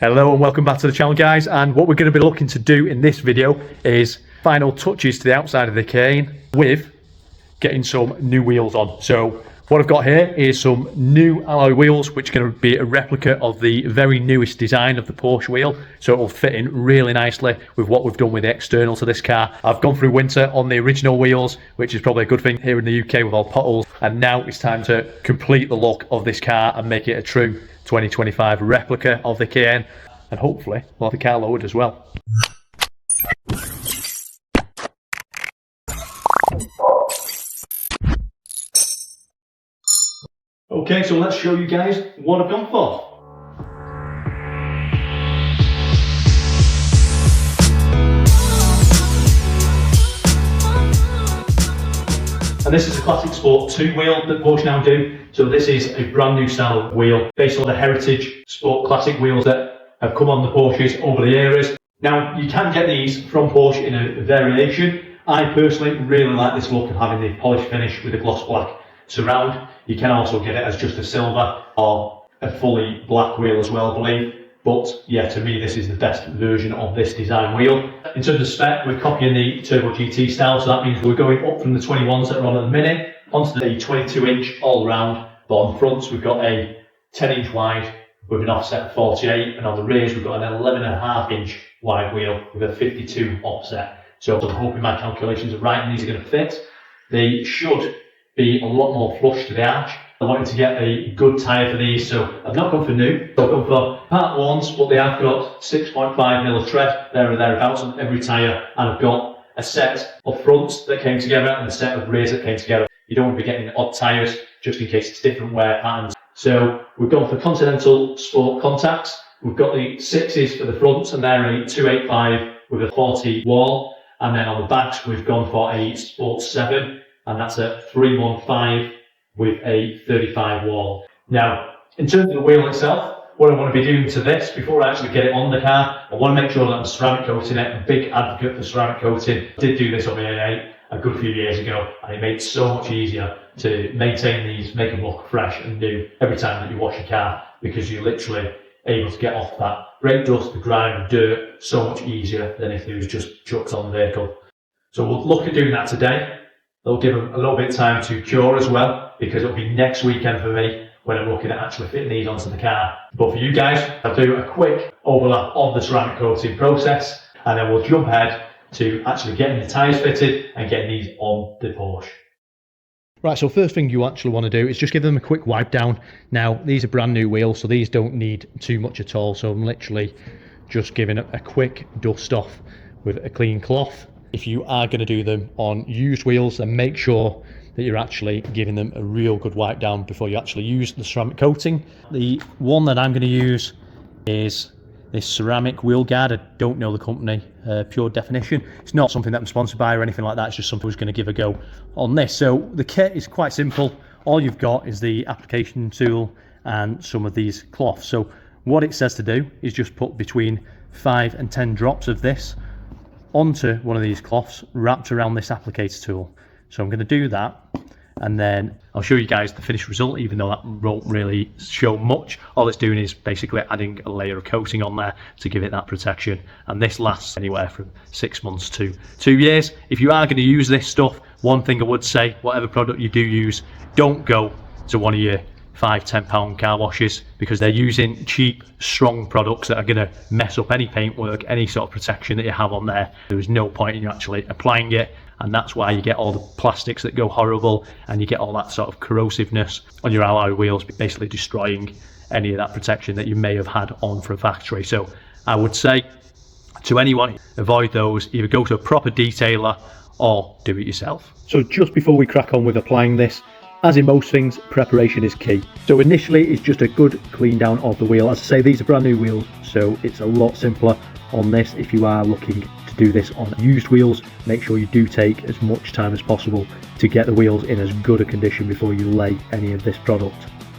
Hello and welcome back to the channel, guys, and what we're going to be looking to do in this video is final touches to the outside of the Cayenne with getting some new wheels on. So what I've got here is some new alloy wheels, which are going to be a replica of the very newest design of the Porsche wheel, so it will fit in really nicely with what we've done with the external to this car. I've gone through winter on the original wheels, which is probably a good thing here in the UK with all potholes, and now it's time to complete the look of this car and make it a true 2025 replica of the Cayenne, and hopefully we'll have the car lowered as well. Okay, so let's show you guys what I've gone for. And this is the Classic Sport 2 wheel that Porsche now do. So this is a brand new style of wheel based on the Heritage Sport Classic wheels that have come on the Porsches over the eras. Now you can get these from Porsche in a variation. I personally really like this look of having the polished finish with a gloss black surround. You can also get it as just a silver or a fully black wheel as well, I believe. But yeah, to me this is the best version of this design wheel. In terms of spec, we're copying the Turbo GT style, so that means we're going up from the 21s that are on at the minute onto the 22-inch all round. But on the fronts we've got a 10-inch wide with an offset of 48, and on the rears we've got an 11.5-inch wide wheel with a 52 offset. So I'm hoping my calculations are right and these are going to fit. They should be a lot more flush to the arch. I wanted to get a good tyre for these, so I've not gone for new. I've gone for part ones, but they have got 6.5mm tread there and thereabouts on every tyre, and I've got a set of fronts that came together and a set of rears that came together. You don't want to be getting odd tyres just in case it's different wear patterns. So we've gone for Continental Sport contacts. We've got the 6s for the fronts, and they're a 285 with a 40 wall, and then on the backs we've gone for a Sport 7, and that's a 315 with a 35 wall. Now, in terms of the wheel itself, what I want to be doing to this before I actually get it on the car, I want to make sure that I'm ceramic coating it. I'm a big advocate for ceramic coating. I did do this on the A8 a good few years ago, and it made it so much easier to maintain these, make them look fresh and new every time that you wash your car, because you're literally able to get off that brake dust, the grime and dirt so much easier than if it was just chucked on the vehicle. So we'll look at doing that today. It'll give them a little bit of time to cure as well, because it'll be next weekend for me when I'm looking at actually fitting these onto the car. But for you guys, I'll do a quick overlap of the ceramic coating process, and then we'll jump ahead to actually getting the tyres fitted and getting these on the Porsche. Right, so first thing you actually want to do is just give them a quick wipe down. Now, these are brand new wheels, so these don't need too much at all. So I'm literally just giving a quick dust off with a clean cloth. If you are going to do them on used wheels, then make sure that you're actually giving them a real good wipe down before you actually use the ceramic coating. The one that I'm going to use is this ceramic wheel guard. I don't know the company, Pure Definition. It's not something that I'm sponsored by or anything like that. It's just something I was going to give a go on this. So the kit is quite simple. All you've got is the application tool and some of these cloths. So what it says to do is just put between 5 and 10 drops of this onto one of these cloths wrapped around this applicator tool. So I'm going to do that, and then I'll show you guys the finished result, even though that won't really show much. All it's doing is basically adding a layer of coating on there to give it that protection, and this lasts anywhere from 6 months to 2 years. If you are going to use this stuff, one thing I would say, whatever product you do use, don't go to one of your £5–10 car washes, because they're using cheap, strong products that are going to mess up any paintwork, any sort of protection that you have on there. There is no point in you actually applying it, and that's why you get all the plastics that go horrible, and you get all that sort of corrosiveness on your alloy wheels, basically destroying any of that protection that you may have had on for a factory. So I would say to anyone, avoid those. Either go to a proper detailer or do it yourself. So just before we crack on with applying this, as in most things, preparation is key. So initially it's just a good clean down of the wheel. As I say, these are brand new wheels, so it's a lot simpler on this. If you are looking to do this on used wheels, make sure you do take as much time as possible to get the wheels in as good a condition before you lay any of this product.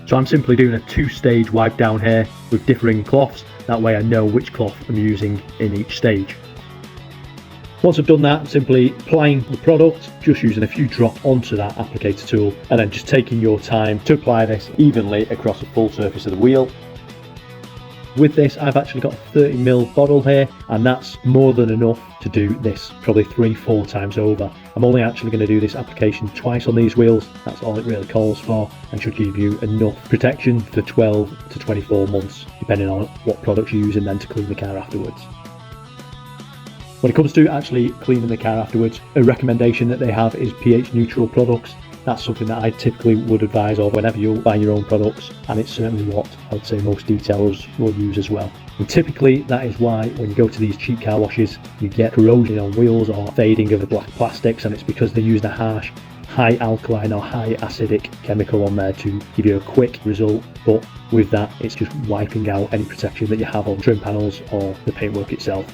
So I'm simply doing a 2-stage wipe down here with differing cloths. That way I know which cloth I'm using in each stage. Once I've done that, simply applying the product, just using a few drops onto that applicator tool, and then just taking your time to apply this evenly across the full surface of the wheel. With this, I've actually got a 30ml bottle here, and that's more than enough to do this probably 3-4 times over. I'm only actually going to do this application twice on these wheels. That's all it really calls for, and should give you enough protection for 12 to 24 months, depending on what products you're using then to clean the car afterwards. When it comes to actually cleaning the car afterwards, a recommendation that they have is pH neutral products. That's something that I typically would advise of whenever you're buying your own products, and it's certainly what I would say most detailers will use as well. And typically that is why when you go to these cheap car washes, you get corrosion on wheels or fading of the black plastics, and it's because they use a harsh, high alkaline or high acidic chemical on there to give you a quick result. But with that, it's just wiping out any protection that you have on trim panels or the paintwork itself.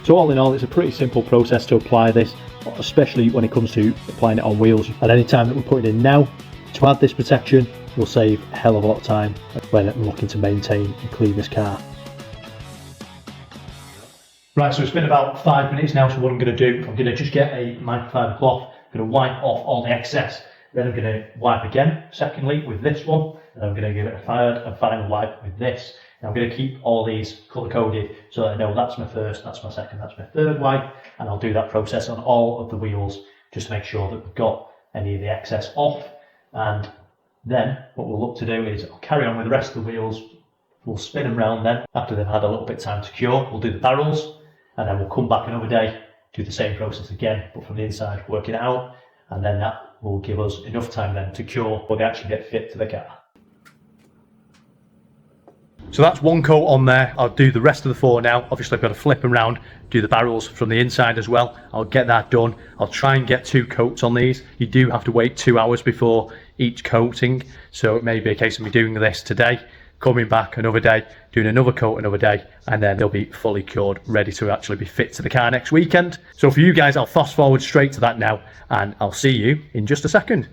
So all in all, it's a pretty simple process to apply this, especially when it comes to applying it on wheels. At any time that we put it in now, to add this protection will save a hell of a lot of time when looking to maintain and clean this car. Right, so it's been about 5 minutes now, so what I'm going to do, I'm going to just get a microfiber cloth, I'm going to wipe off all the excess, then I'm going to wipe again, secondly, with this one, and I'm going to give it a third and final wipe with this. Now I'm going to keep all these colour coded so that I know that's my first, that's my second, that's my third wipe, and I'll do that process on all of the wheels just to make sure that we've got any of the excess off. And then what we'll look to do is I'll carry on with the rest of the wheels. We'll spin them round then after they've had a little bit of time to cure. We'll do the barrels, and then we'll come back another day, do the same process again, but from the inside, working it out, and then that will give us enough time then to cure when they actually get fit to the car. So that's one coat on there. I'll do the rest of the 4 now. Obviously I've got to flip them around, do the barrels from the inside as well. I'll get that done. I'll try and get 2 coats on these. You do have to wait 2 hours before each coating, so it may be a case of me doing this today, coming back another day, doing another coat another day, and then they'll be fully cured, ready to actually be fit to the car next weekend. So for you guys, I'll fast forward straight to that now, and I'll see you in just a second.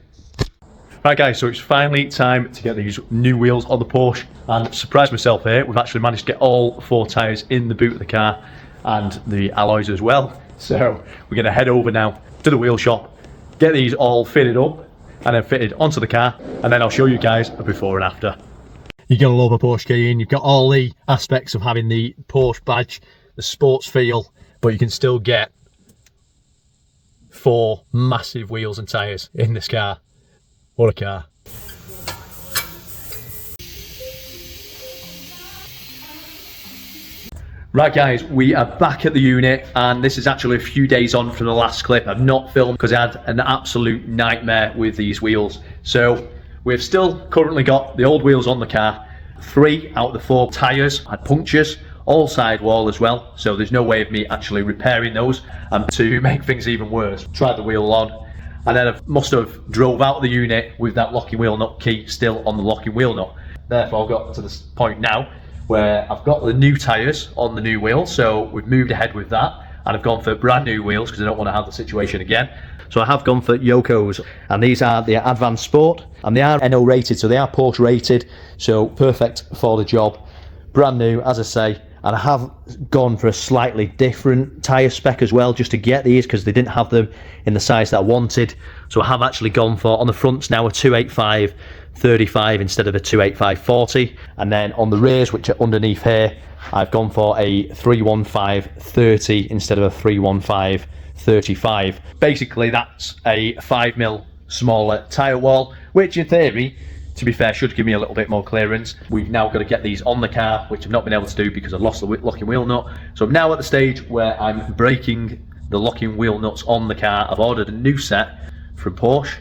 Right guys, so it's finally time to get these new wheels on the Porsche, and surprise myself here, we've actually managed to get all 4 tyres in the boot of the car and the alloys as well. So we're going to head over now to the wheel shop, get these all fitted up and then fitted onto the car, and then I'll show you guys a before and after. You're going to love a Porsche Cayenne. You've got all the aspects of having the Porsche badge, the sports feel, but you can still get 4 massive wheels and tyres in this car. What a car. Right guys, we are back at the unit, and this is actually a few days on from the last clip. I've not filmed because I had an absolute nightmare with these wheels. So we've still currently got the old wheels on the car. 3 out of the 4 tyres had punctures, all sidewall as well. So there's no way of me actually repairing those. And to make things even worse, tried the wheel on, and then I must have drove out of the unit with that locking wheel nut key still on the locking wheel nut. Therefore I've got to this point now where I've got the new tyres on the new wheels, so we've moved ahead with that, and I've gone for brand new wheels because I don't want to have the situation again. So I have gone for Yoko's, and these are the Advan Sport, and they are NO rated, so they are Porsche rated, so perfect for the job. Brand new, as I say, and I have gone for a slightly different tyre spec as well, just to get these, because they didn't have them in the size that I wanted. So I have actually gone for, on the fronts now, a 285/35 instead of a 285/40, and then on the rears, which are underneath here, I've gone for a 315/30 instead of a 315/35. Basically that's a 5mm smaller tyre wall, which in theory, to be fair, should give me a little bit more clearance. We've now got to get these on the car, which I've not been able to do because I lost the locking wheel nut. So I'm now at the stage where I'm breaking the locking wheel nuts on the car. I've ordered a new set from Porsche,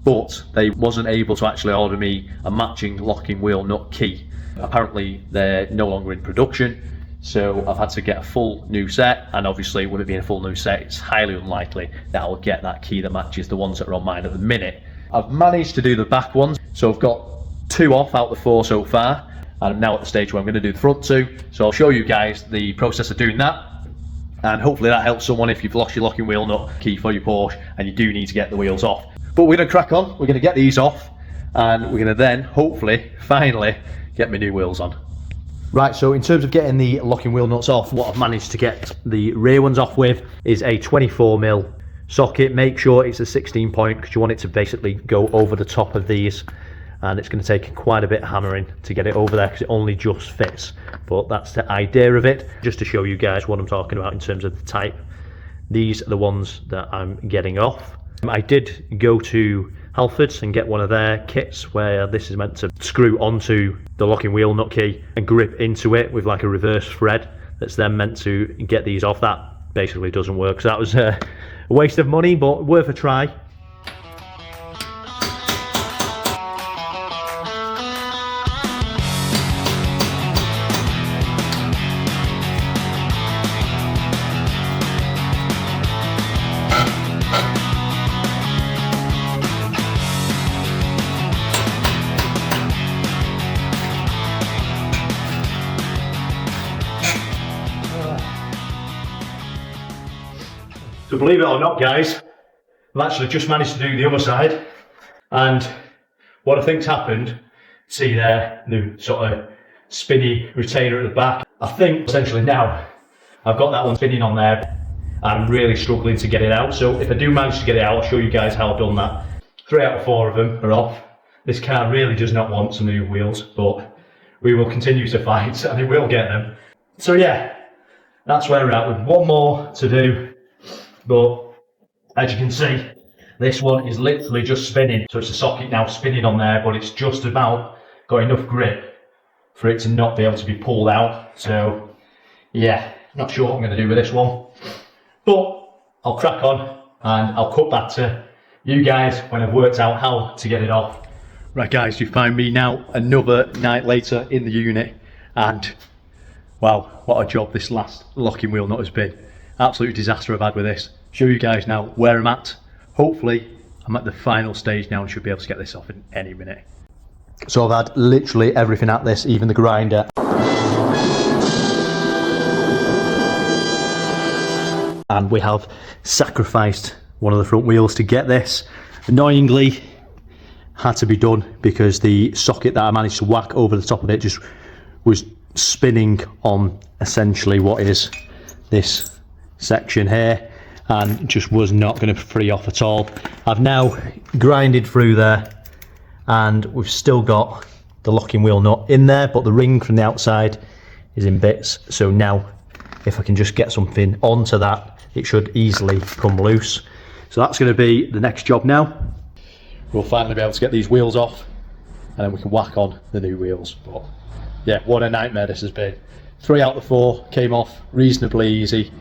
but they wasn't able to actually order me a matching locking wheel nut key. Apparently they're no longer in production, so I've had to get a full new set, and obviously with it being a full new set, it's highly unlikely that I'll get that key that matches the ones that are on mine at the minute. I've managed to do the back ones, so I've got 2 off out of the 4 so far, and I'm now at the stage where I'm going to do the front 2, so I'll show you guys the process of doing that, and hopefully that helps someone if you've lost your locking wheel nut key for your Porsche and you do need to get the wheels off. But we're going to crack on, we're going to get these off, and we're going to then hopefully finally get my new wheels on. Right, so in terms of getting the locking wheel nuts off, what I've managed to get the rear ones off with is a 24mm socket. Make sure it's a 16 point because you want it to basically go over the top of these, and it's going to take quite a bit of hammering to get it over there because it only just fits. But that's the idea of it, just to show you guys what I'm talking about in terms of the type. These are the ones that I'm getting off. I did go to Halfords and get one of their kits where this is meant to screw onto the locking wheel nut key and grip into it with like a reverse thread that's then meant to get these off. That basically doesn't work, so that was a waste of money, but worth a try. So believe it or not, guys, I've actually just managed to do the other side, and what I think's happened, see there, the sort of spinny retainer at the back, I think essentially now I've got that one spinning on there. I'm really struggling to get it out, so if I do manage to get it out, I'll show you guys how I've done that. 3 out of 4 of them are off. This car really does not want some new wheels, but we will continue to fight and it will get them. So yeah, that's where we're at with one more to do. But as you can see, this one is literally just spinning. So it's a socket now spinning on there, but it's just about got enough grip for it to not be able to be pulled out. So yeah, not sure what I'm going to do with this one. But I'll crack on and I'll cut back to you guys when I've worked out how to get it off. Right guys, you find me now another night later in the unit, and wow, what a job this last locking wheel nut has been. Absolute disaster I've had with this. Show you guys now where I'm at. Hopefully I'm at the final stage now and should be able to get this off in any minute. So I've had literally everything at this, even the grinder. And we have sacrificed one of the front wheels to get this. Annoyingly, had to be done because the socket that I managed to whack over the top of it just was spinning on essentially what is this section here and just was not going to free off at all. I've now grinded through there and we've still got the locking wheel nut in there, but the ring from the outside is in bits. So now if I can just get something onto that, it should easily come loose. So that's going to be the next job now. We'll finally be able to get these wheels off and then we can whack on the new wheels. But yeah, what a nightmare this has been. 3 out of 4 came off reasonably easy.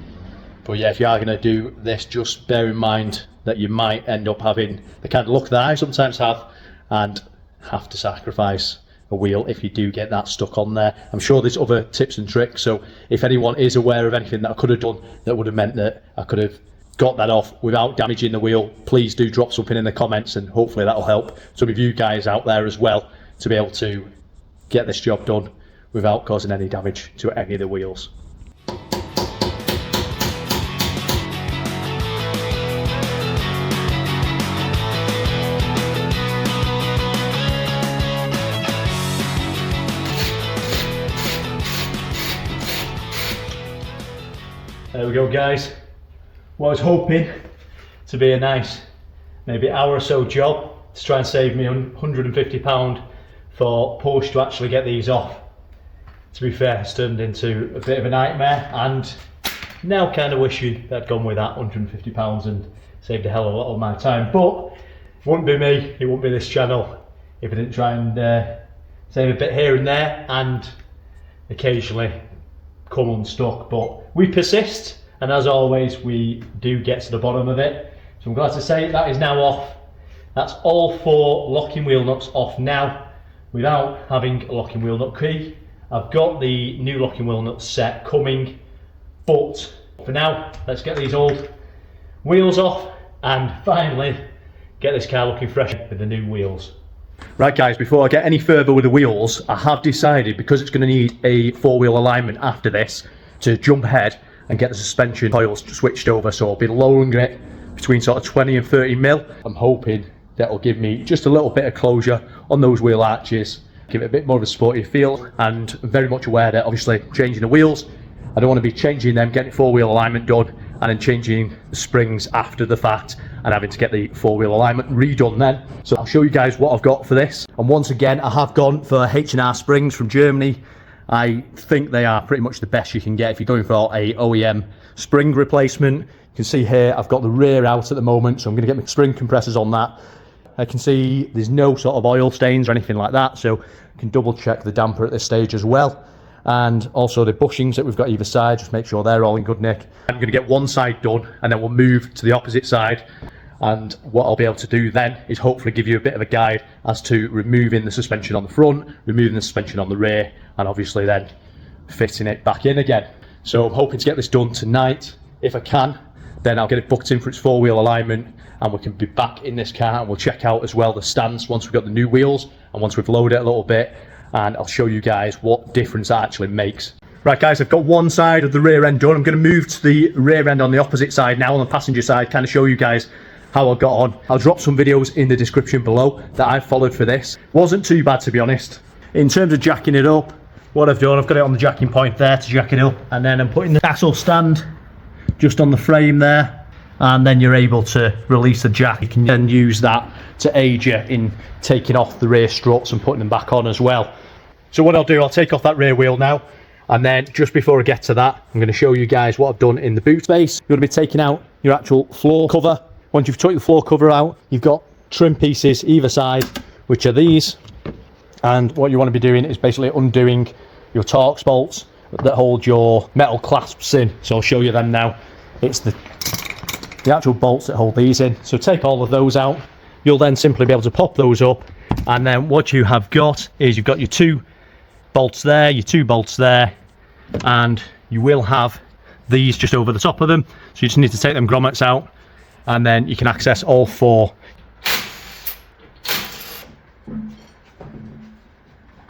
But yeah, if you are going to do this, just bear in mind that you might end up having the kind of luck that I sometimes have and have to sacrifice a wheel if you do get that stuck on there. I'm sure there's other tips and tricks, so if anyone is aware of anything that I could have done that would have meant that I could have got that off without damaging the wheel, please do drop something in the comments and hopefully that'll help some of you guys out there as well to be able to get this job done without causing any damage to any of the wheels. There we go, guys. Well, I was hoping to be a nice maybe hour or so job to try and save me £150 for Porsche to actually get these off. To be fair, it's turned into a bit of a nightmare, and now kind of wishing they'd gone with that £150 and saved a hell of a lot of my time. But it wouldn't be me, it wouldn't be this channel if I didn't try and save a bit here and there and occasionally come unstuck. But we persist, and as always we do get to the bottom of it. So I'm glad to say that is now off. That's all 4 locking wheel nuts off now without having a locking wheel nut key. I've got the new locking wheel nut set coming, but for now let's get these old wheels off and finally get this car looking fresh with the new wheels. Right guys, before I get any further with the wheels, I have decided, because it's going to need a 4-wheel alignment after this, to jump ahead and get the suspension coils switched over. So I'll be lowering it between sort of 20 and 30 mil. I'm hoping that'll give me just a little bit of closure on those wheel arches, give it a bit more of a sporty feel, and I'm very much aware that obviously changing the wheels, I don't want to be changing them, getting 4-wheel alignment done and then changing the springs after the fact and having to get the four-wheel alignment redone then. So I'll show you guys what I've got for this. And once again, I have gone for H&R springs from Germany. I think they are pretty much the best you can get if you're going for a OEM spring replacement. You can see here I've got the rear out at the moment, so I'm going to get my spring compressors on that. I can see there's no sort of oil stains or anything like that, so I can double check the damper at this stage as well. And also the bushings that we've got either side, just make sure they're all in good nick. I'm going to get one side done and then we'll move to the opposite side, and what I'll be able to do then is hopefully give you a bit of a guide as to removing the suspension on the front, removing the suspension on the rear, and obviously then fitting it back in again. So I'm hoping to get this done tonight. If I can, then I'll get it booked in for its four-wheel alignment and we can be back in this car, and we'll check out as well the stance once we've got the new wheels and once we've loaded it a little bit, and I'll show you guys what difference that actually makes. Right guys, I've got one side of the rear end done. I'm going to move to the rear end on the opposite side now, on the passenger side, kind of show you guys how I got on. I'll drop some videos in the description below that I followed for this. Wasn't too bad, to be honest. In terms of jacking it up, what I've done, I've got it on the jacking point there to jack it up, and then I'm putting the axle stand just on the frame there, and then you're able to release the jack. You can then use that to aid you in taking off the rear struts and putting them back on as well. So what I'll do, I'll take off that rear wheel now, and then just before I get to that, I'm going to show you guys what I've done in the boot space. You're going to be taking out your actual floor cover. Once you've took the floor cover out, you've got trim pieces either side, which are these, and what you want to be doing is basically undoing your Torx bolts that hold your metal clasps in. So I'll show you them now. It's the actual bolts that hold these in. So take all of those out. You'll then simply be able to pop those up, and then what you have got is you've got your two bolts there, your two bolts there, and you will have these just over the top of them. So you just need to take them grommets out, and then you can access all four.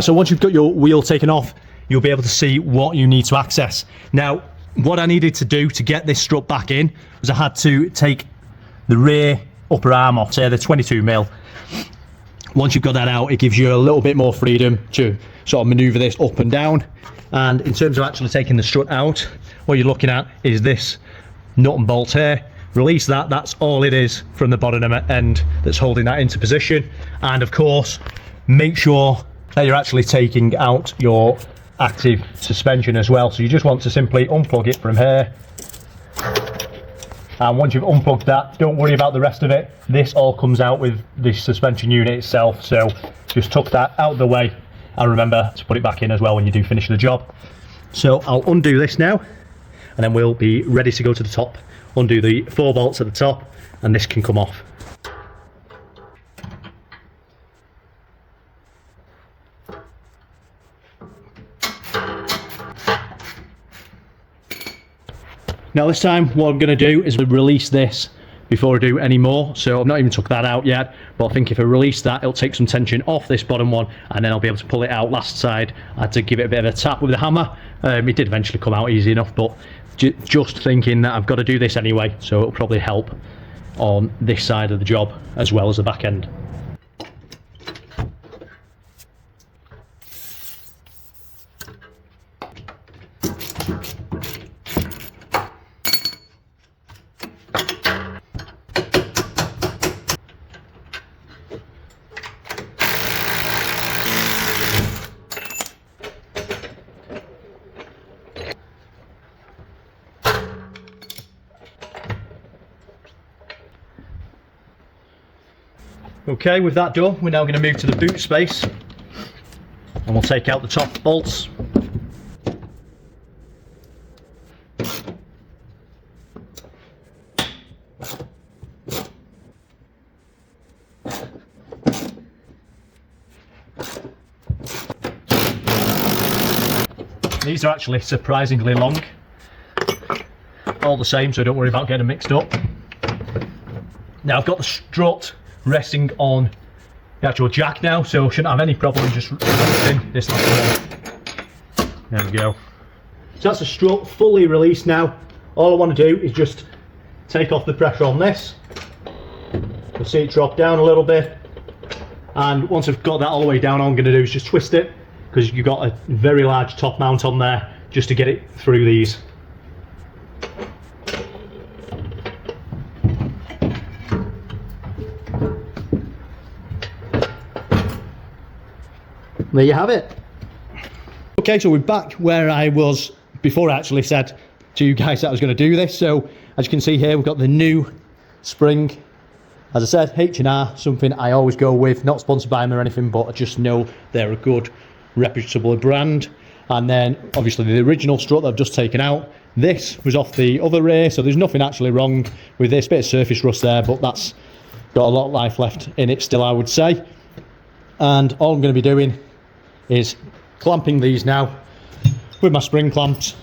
So once you've got your wheel taken off, you'll be able to see what you need to access. Now, what I needed to do to get this strut back in was I had to take the rear upper arm off, say the 22mm. Once you've got that out, it gives you a little bit more freedom to sort of maneuver this up and down. And in terms of actually taking the strut out, what you're looking at is this nut and bolt here. Release that, that's all it is from the bottom end that's holding that into position. And of course, make sure that you're actually taking out your active suspension as well. So you just want to simply unplug it from here. And once you've unplugged that, don't worry about the rest of it. This all comes out with the suspension unit itself. So just tuck that out of the way, and remember to put it back in as well when you do finish the job. So I'll undo this now, and then we'll be ready to go to the top. Undo the 4 bolts at the top, and this can come off. Now this time what I'm going to do is release this before I do any more. So I've not even took that out yet, but I think if I release that, it'll take some tension off this bottom one, and then I'll be able to pull it out last side. I had to give it a bit of a tap with the hammer. It did eventually come out easy enough, but just thinking that I've got to do this anyway, so it'll probably help on this side of the job as well as the back end. Okay, with that done, we're now going to move to the boot space, and we'll take out the top bolts. These are actually surprisingly long, all the same, so don't worry about getting them mixed up. Now I've got the strut resting on the actual jack now, so shouldn't have any problem just releasing this last one. There we go. So that's the strut fully released now. All I want to do is just take off the pressure on this. You'll see it drop down a little bit, and once I've got that all the way down, all I'm going to do is just twist it, because you've got a very large top mount on there, just to get it through these. there you have it. Okay, so we're back where I was before I actually said to you guys that I was going to do this. So as you can see here, we've got the new spring. As I said, H&R, something I always go with, not sponsored by them or anything, but I just know they're a good, reputable brand. And then obviously the original strut that I've just taken out, this was off the other rear, so there's nothing actually wrong with this. Bit of surface rust there, but that's got a lot of life left in it still, I would say. And all I'm going to be doing is clamping these now with my spring clamps.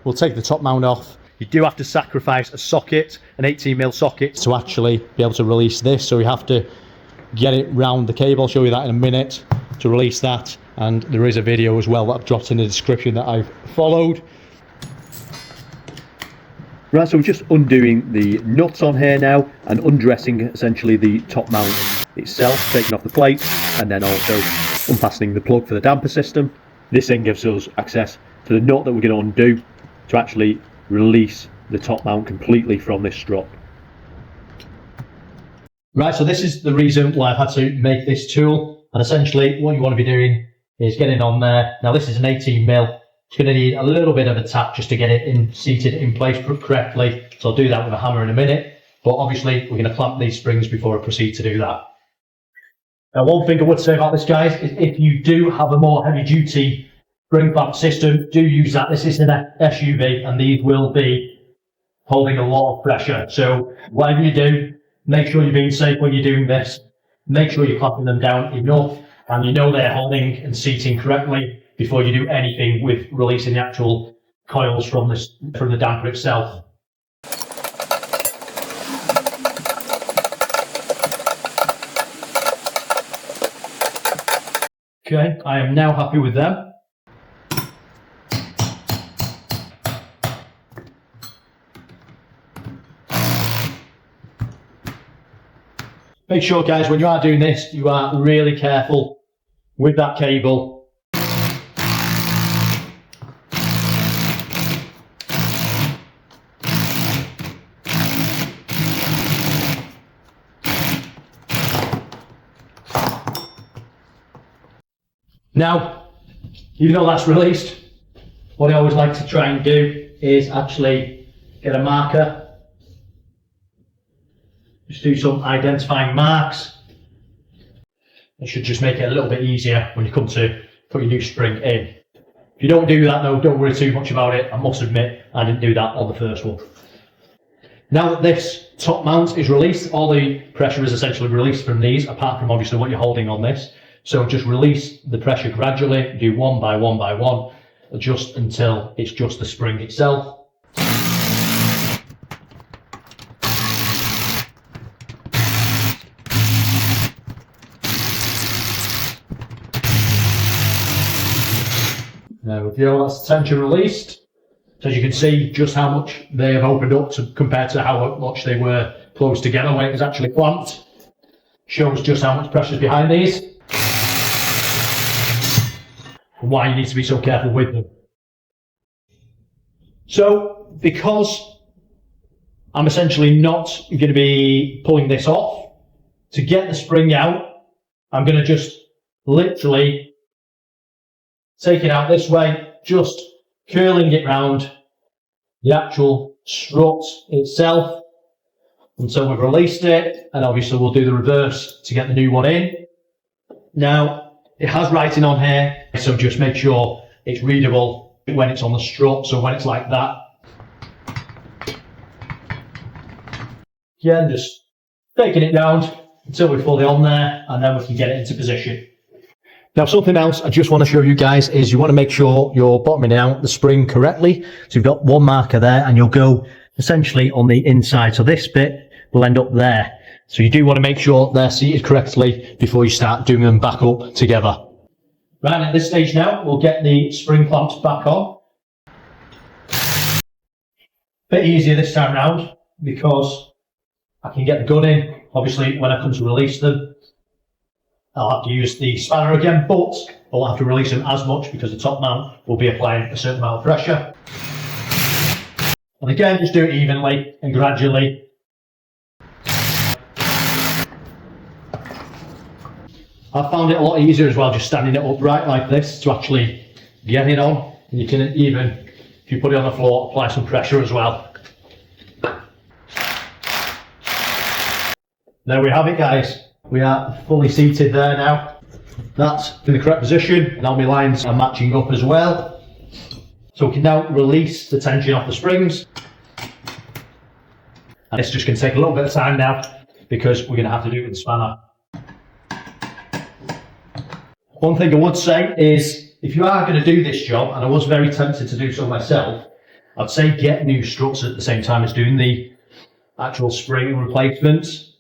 We'll take the top mount off. You do have to sacrifice a socket, an 18mm socket, to actually be able to release this. So you have to get it round the cable. I'll show you that in a minute to release that. And there is a video as well that I've dropped in the description that I've followed. Right, so we're just undoing the nuts on here now and undressing essentially the top mount itself, taking off the plates, and then also unfastening the plug for the damper system. This then gives us access to the nut that we're going to undo to actually release the top mount completely from this strut. Right, so this is the reason why I've had to make this tool, and essentially what you want to be doing is getting on there. Now this is an 18mm. It's going to need a little bit of a tap just to get it seated in place correctly, so I'll do that with a hammer in a minute, but obviously we're going to clamp these springs before I proceed to do that. Now one thing I would say about this, guys, is if you do have a more heavy duty spring clamp system, do use that. This is an SUV and these will be holding a lot of pressure, so whatever you do, make sure you're being safe when you're doing this. Make sure you're clamping them down enough and you know they're holding and seating correctly before you do anything with releasing the actual coils from the damper itself. Okay, I am now happy with them. Make sure, guys, when you are doing this, you are really careful with that cable. Now, even though that's released, what I always like to try and do is actually get a marker. Just do some identifying marks. It should just make it a little bit easier when you come to put your new spring in. If you don't do that though, don't worry too much about it. I must admit, I didn't do that on the first one. Now that this top mount is released, all the pressure is essentially released from these, apart from obviously what you're holding on this. So just release the pressure gradually, do one by one by one, adjust until it's just the spring itself. There we go, that's the tension released. So as you can see just how much they have opened up compared to how much they were closed together when it was actually clamped. Shows just how much pressure is behind these. And why you need to be so careful with them. So, because I'm essentially not going to be pulling this off, to get the spring out, I'm going to just literally take it out this way, just curling it round the actual strut itself until we've released it, and obviously we'll do the reverse to get the new one in. Now, it has writing on here, so just make sure it's readable when it's on the strut, so when it's like that. Again, just taking it down until we're fully on there, and then we can get it into position. Now, something else I just want to show you guys is you want to make sure you're bottoming out the spring correctly. So you've got one marker there, and you'll go essentially on the inside. So this bit will end up there. So you do want to make sure they're seated correctly before you start doing them back up together. Right, at this stage now, we'll get the spring clamps back on. Bit easier this time round because I can get the gun in. Obviously, when I come to release them, I'll have to use the spanner again, but I won't have to release them as much because the top mount will be applying a certain amount of pressure. And again, just do it evenly and gradually. I found it a lot easier as well just standing it upright like this to actually get it on. And you can even, if you put it on the floor, apply some pressure as well. There we have it, guys. We are fully seated there now. That's in the correct position. Now my lines are matching up as well. So we can now release the tension off the springs. And it's just going to take a little bit of time now because we're going to have to do it with the spanner. One thing I would say is, if you are going to do this job, and I was very tempted to do so myself, I'd say get new struts at the same time as doing the actual spring replacements.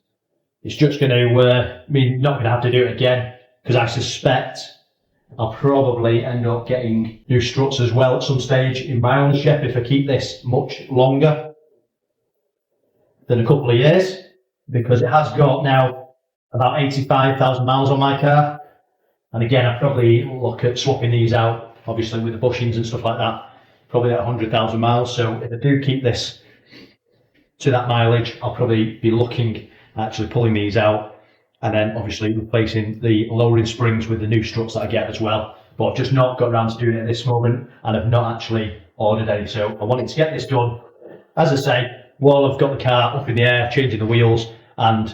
It's just going to mean not going to have to do it again, because I suspect I'll probably end up getting new struts as well at some stage in my ownership if I keep this much longer than a couple of years, because it has got now about 85,000 miles on my car. And again, I'd probably look at swapping these out, obviously with the bushings and stuff like that, probably at 100,000 miles. So if I do keep this to that mileage, I'll probably be looking at actually pulling these out and then obviously replacing the lowering springs with the new struts that I get as well. But I've just not got around to doing it at this moment, and I've not actually ordered any. So I wanted to get this done, as I say, while I've got the car up in the air, changing the wheels, and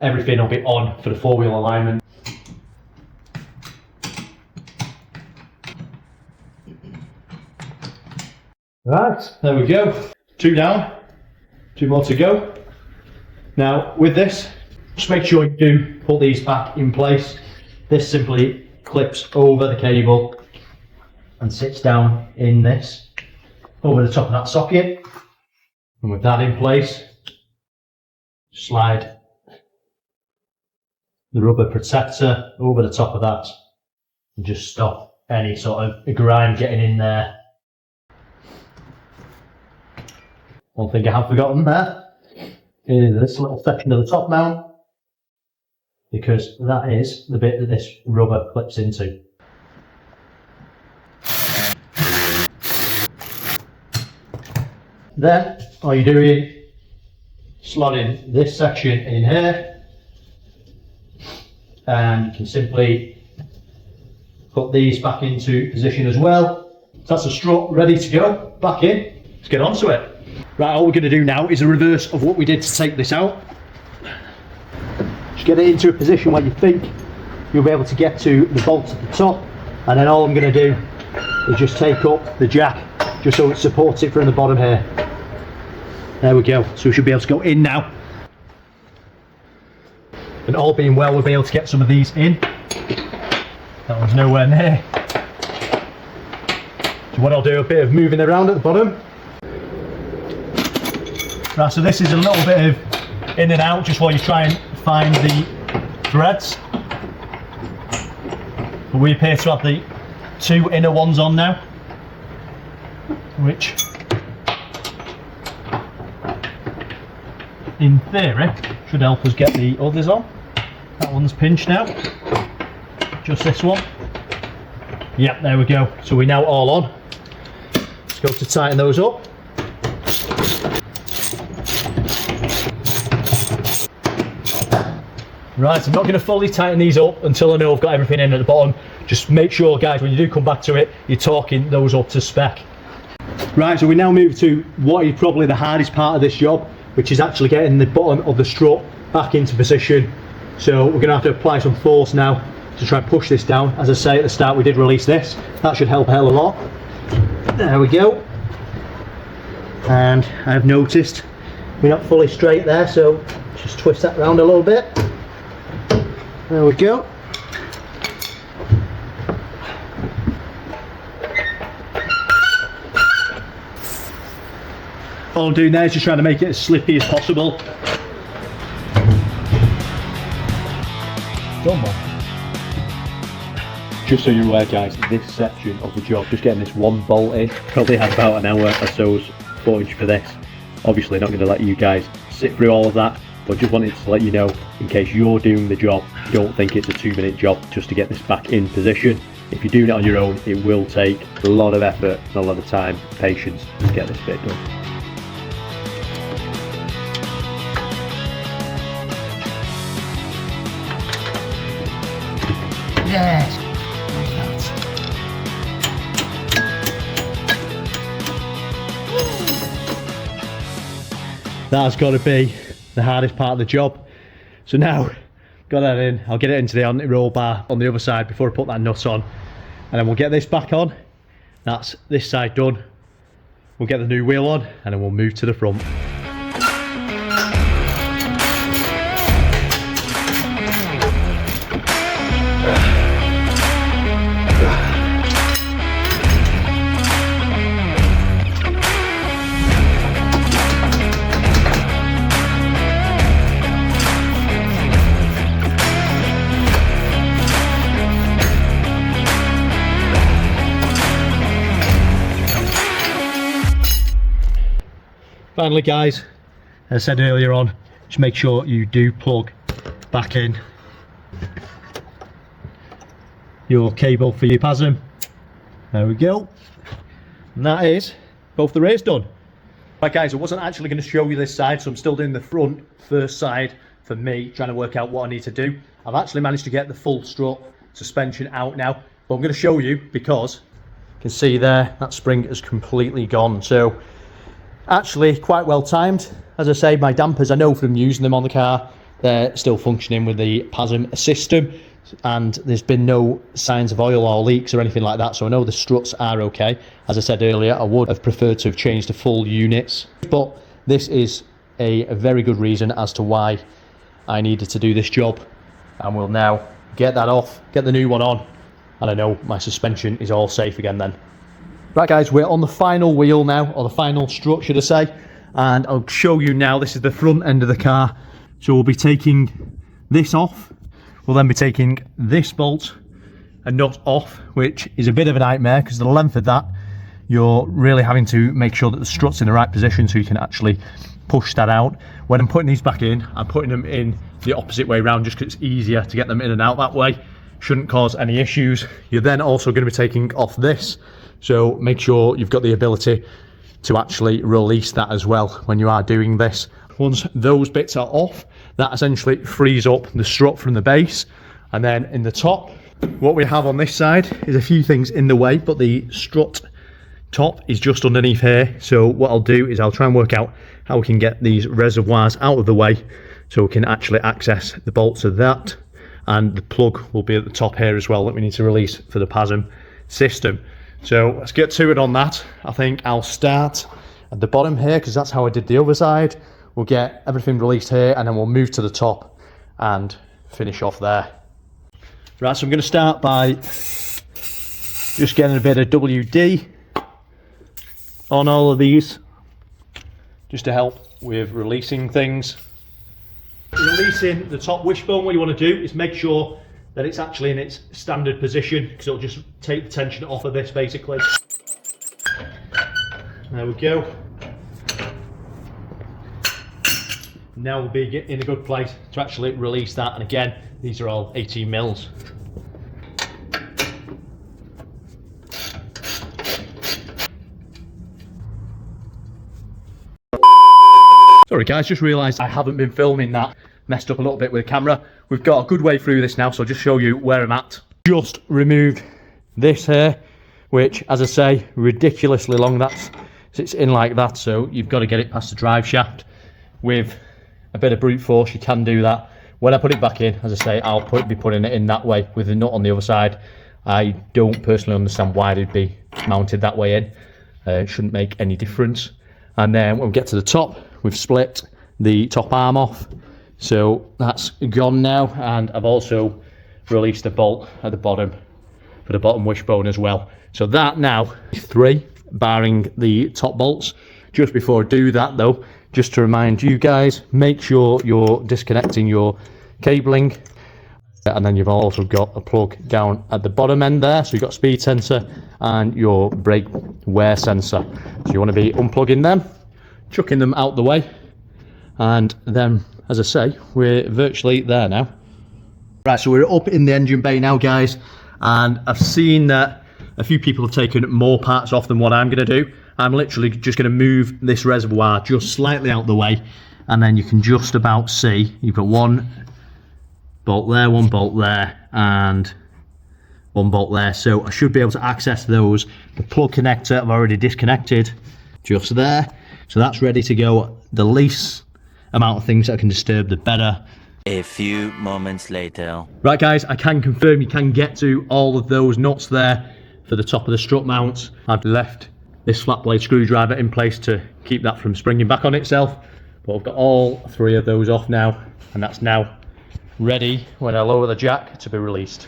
everything will be on for the four-wheel alignment. Right, there we go. 2 down, 2 more to go. Now with this, just make sure you do put these back in place. This simply clips over the cable and sits down in this, over the top of that socket. And with that in place, slide the rubber protector over the top of that and just stop any sort of grime getting in there. One thing I have forgotten there is this little section of the top mount, because that is the bit that this rubber clips into. Then all you're doing, slotting this section in here, and you can simply put these back into position as well. So that's the strut ready to go back in. Let's get onto it. Right, all we're going to do now is a reverse of what we did to take this out. Just get it into a position where you think you'll be able to get to the bolt at the top, and then all I'm going to do is just take up the jack just so it supports it from the bottom here. There we go, so we should be able to go in now. And all being well, we'll be able to get some of these in. That one's nowhere near. So what I'll do, a bit of moving around at the bottom. Right, so this is a little bit of in and out just while you try and find the threads. But we appear to have the 2 inner ones on now, which in theory should help us get the others on. That one's pinched now, just this one. Yep, there we go. So we're now all on. Let's go to tighten those up. Right, I'm not going to fully tighten these up until I know I've got everything in at the bottom. Just make sure, guys, when you do come back to it, you're torquing those up to spec. Right, so we now move to what is probably the hardest part of this job, which is actually getting the bottom of the strut back into position. So we're going to have to apply some force now to try and push this down. As I say at the start, we did release this. That should help a hell of a lot. There we go. And I've noticed we're not fully straight there, so just twist that around a little bit. There we go. All I'm doing there is just trying to make it as slippy as possible. Done, man. Just so you're aware, guys, this section of the job, just getting this one bolt in, probably had about an hour or so's footage for this. Obviously not going to let you guys sit through all of that, but just wanted to let you know, in case you're doing the job, don't think it's a 2-minute job just to get this back in position. If you're doing it on your own, it will take a lot of effort and a lot of time and patience to get this bit done. That's got to be the hardest part of the job. So now, got that in, I'll get it into the anti-roll bar on the other side before I put that nut on. And then we'll get this back on. That's this side done. We'll get the new wheel on and then we'll move to the front. Finally guys, as I said earlier on, just make sure you do plug back in your cable for your PASM. There we go. And that is both the rears done. Right guys, I wasn't actually going to show you this side, so I'm still doing the front first side for me, trying to work out what I need to do. I've actually managed to get the full strut suspension out now, but I'm going to show you because you can see there, that spring is completely gone. So actually quite well timed. As I say, my dampers, I know from using them on the car, they're still functioning with the PASM system, and there's been no signs of oil or leaks or anything like that, so I know the struts are okay. As I said earlier, I would have preferred to have changed the full units, but this is a very good reason as to why I needed to do this job, and we'll now get that off, get the new one on, and I know my suspension is all safe again then. Right guys, we're on the final wheel now, or the final strut should I say, and I'll show you now. This is the front end of the car, so we'll be taking this off, we'll then be taking this bolt and nut off, which is a bit of a nightmare because the length of that, you're really having to make sure that the strut's in the right position so you can actually push that out. When I'm putting these back in, I'm putting them in the opposite way around just because it's easier to get them in and out that way. Shouldn't cause any issues. You're then also going to be taking off this, so make sure you've got the ability to actually release that as well when you are doing this. Once those bits are off, that essentially frees up the strut from the base. And then in the top, what we have on this side is a few things in the way, but the strut top is just underneath here. So what I'll do is I'll try and work out how we can get these reservoirs out of the way so we can actually access the bolts of that. And the plug will be at the top here as well that we need to release for the PASM system. So let's get to it on that. I think I'll start at the bottom here because that's how I did the other side. We'll get everything released here and then we'll move to the top and finish off there. Right, so I'm going to start by just getting a bit of WD on all of these just to help with releasing things. Releasing the top wishbone, what you want to do is make sure that it's actually in its standard position because it'll just take the tension off of this basically. There we go. Now we'll be in a good place to actually release that, and again, these are all 18 mils. Sorry guys, just realised I haven't been filming that. Messed up a little bit with the camera. We've got a good way through this now, so I'll just show you where I'm at. Just removed this here, which, as I say, ridiculously long. That's it's in like that, so you've got to get it past the drive shaft. With a bit of brute force, you can do that. When I put it back in, as I say, I'll be putting it in that way with the nut on the other side. I don't personally understand why they'd be mounted that way in. It shouldn't make any difference. And then when we get to the top, we've split the top arm off. So that's gone now, and I've also released the bolt at the bottom for the bottom wishbone as well. So that now is 3, barring the top bolts. Just before I do that though, just to remind you guys, make sure you're disconnecting your cabling, and then you've also got a plug down at the bottom end there. So you've got speed sensor and your brake wear sensor. So you want to be unplugging them, chucking them out the way, and then, as I say, we're virtually there now. Right, so we're up in the engine bay now guys, and I've seen that a few people have taken more parts off than what I'm going to do. I'm literally just going to move this reservoir just slightly out the way, and then you can just about see you've got one bolt there, one bolt there, and one bolt there. So I should be able to access those. The plug connector I've already disconnected just there. So that's ready to go. The least amount of things that can disturb, the better. A few moments later. Right guys, I can confirm you can get to all of those nuts there for the top of the strut mounts. I've left this flat blade screwdriver in place to keep that from springing back on itself. But I've got all 3 of those off now, and that's now ready when I lower the jack to be released.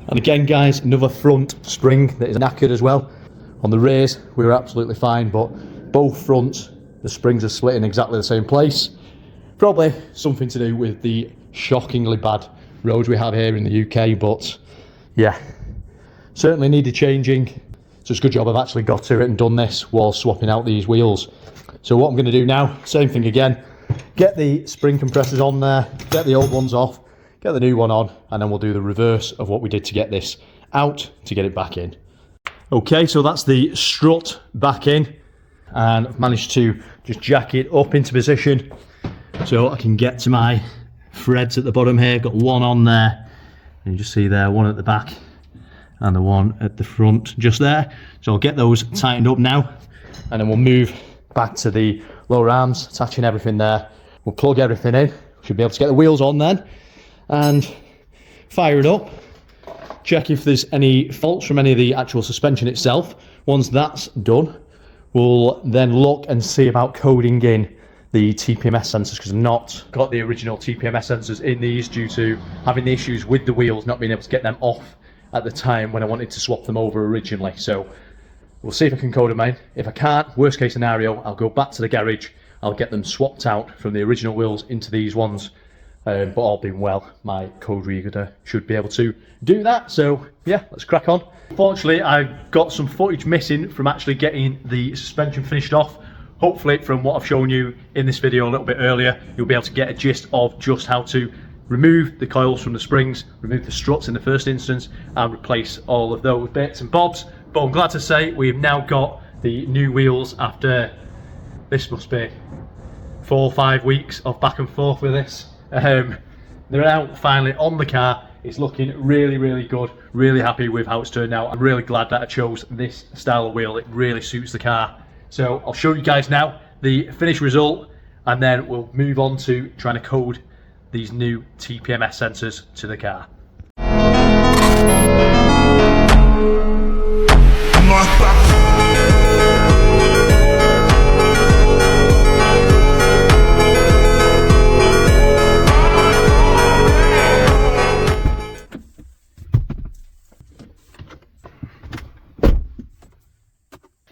And again guys, another front spring that is knackered as well. On the rears we were absolutely fine, but both fronts, the springs are split in exactly the same place. Probably something to do with the shockingly bad roads we have here in the UK, but yeah, certainly needed changing. So it's a good job I've actually got to it and done this while swapping out these wheels. So what I'm going to do now, same thing again, get the spring compressors on there, get the old ones off, get the new one on, and then we'll do the reverse of what we did to get this out to get it back in. Okay, so that's the strut back in, and I've managed to just jack it up into position so I can get to my threads at the bottom here. Got one on there, and you just see there, one at the back and the one at the front just there. So I'll get those tightened up now, and then we'll move back to the lower arms, attaching everything there. We'll plug everything in, should be able to get the wheels on then, and fire it up, check if there's any faults from any of the actual suspension itself. Once that's done, we'll then look and see about coding in the TPMS sensors, because I've not got the original TPMS sensors in these due to having the issues with the wheels, not being able to get them off at the time when I wanted to swap them over originally. So we'll see if I can code them in. If I can't, worst case scenario, I'll go back to the garage, I'll get them swapped out from the original wheels into these ones. But all being well, my code reader should be able to do that. So yeah, let's crack on. Fortunately, I've got some footage missing from actually getting the suspension finished off. Hopefully, from what I've shown you in this video a little bit earlier, you'll be able to get a gist of just how to remove the coils from the springs, remove the struts in the first instance, and replace all of those bits and bobs. But I'm glad to say we've now got the new wheels after, this must be 4 or 5 weeks of back and forth with this. They're out finally on the car. It's looking really, really good. Really happy with how it's turned out. I'm really glad that I chose this style of wheel. It really suits the car. So I'll show you guys now the finished result, and then we'll move on to trying to code these new TPMS sensors to the car.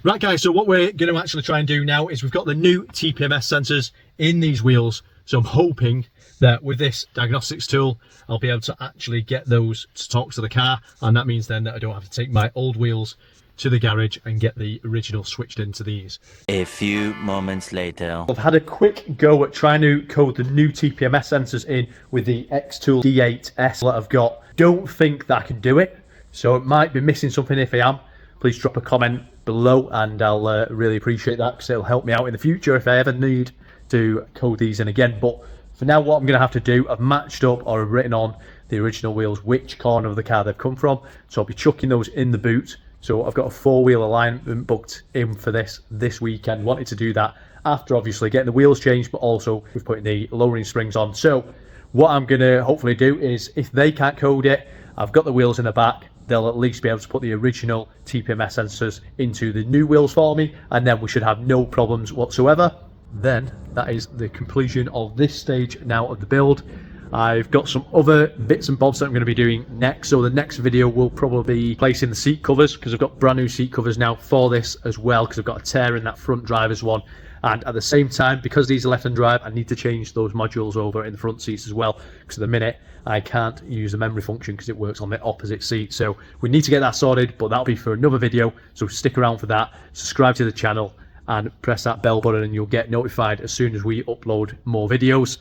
Right guys, so what we're going to actually try and do now is we've got the new TPMS sensors in these wheels. So I'm hoping that with this diagnostics tool, I'll be able to actually get those to talk to the car. And that means then that I don't have to take my old wheels to the garage and get the original switched into these. A few moments later. I've had a quick go at trying to code the new TPMS sensors in with the X-Tool D8S that I've got. Don't think that I can do it, so it might be missing something. If I am, please drop a comment below and I'll really appreciate that, because it'll help me out in the future if I ever need to code these in again. But for now, what I'm going to have to do, I've matched up or I've written on the original wheels which corner of the car they've come from, so I'll be chucking those in the boot. So I've got a 4-wheel alignment booked in for this weekend. Wanted to do that after obviously getting the wheels changed, but also with putting the lowering springs on. So what I'm going to hopefully do is, if they can't code it, I've got the wheels in the back, they'll at least be able to put the original TPMS sensors into the new wheels for me, and then we should have no problems whatsoever. Then that is the completion of this stage now of the build. I've got some other bits and bobs that I'm going to be doing next. So the next video will probably be placing the seat covers, because I've got brand new seat covers now for this as well, because I've got a tear in that front driver's one. And at the same time, because these are left-hand drive, I need to change those modules over in the front seats as well, because at the minute I can't use the memory function because it works on the opposite seat. So we need to get that sorted, but that'll be for another video, so stick around for that. Subscribe to the channel and press that bell button and you'll get notified as soon as we upload more videos.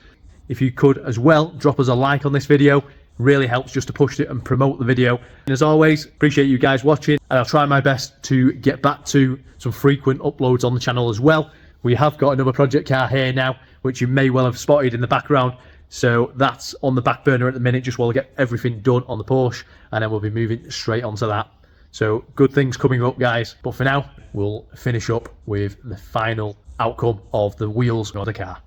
If you could as well, drop us a like on this video. Really helps just to push it and promote the video. And as always, appreciate you guys watching, and I'll try my best to get back to some frequent uploads on the channel as well. We have got another project car here now, which you may well have spotted in the background. So that's on the back burner at the minute, just while we get everything done on the Porsche, and then we'll be moving straight onto that. So good things coming up, guys. But for now, we'll finish up with the final outcome of the wheels of the car.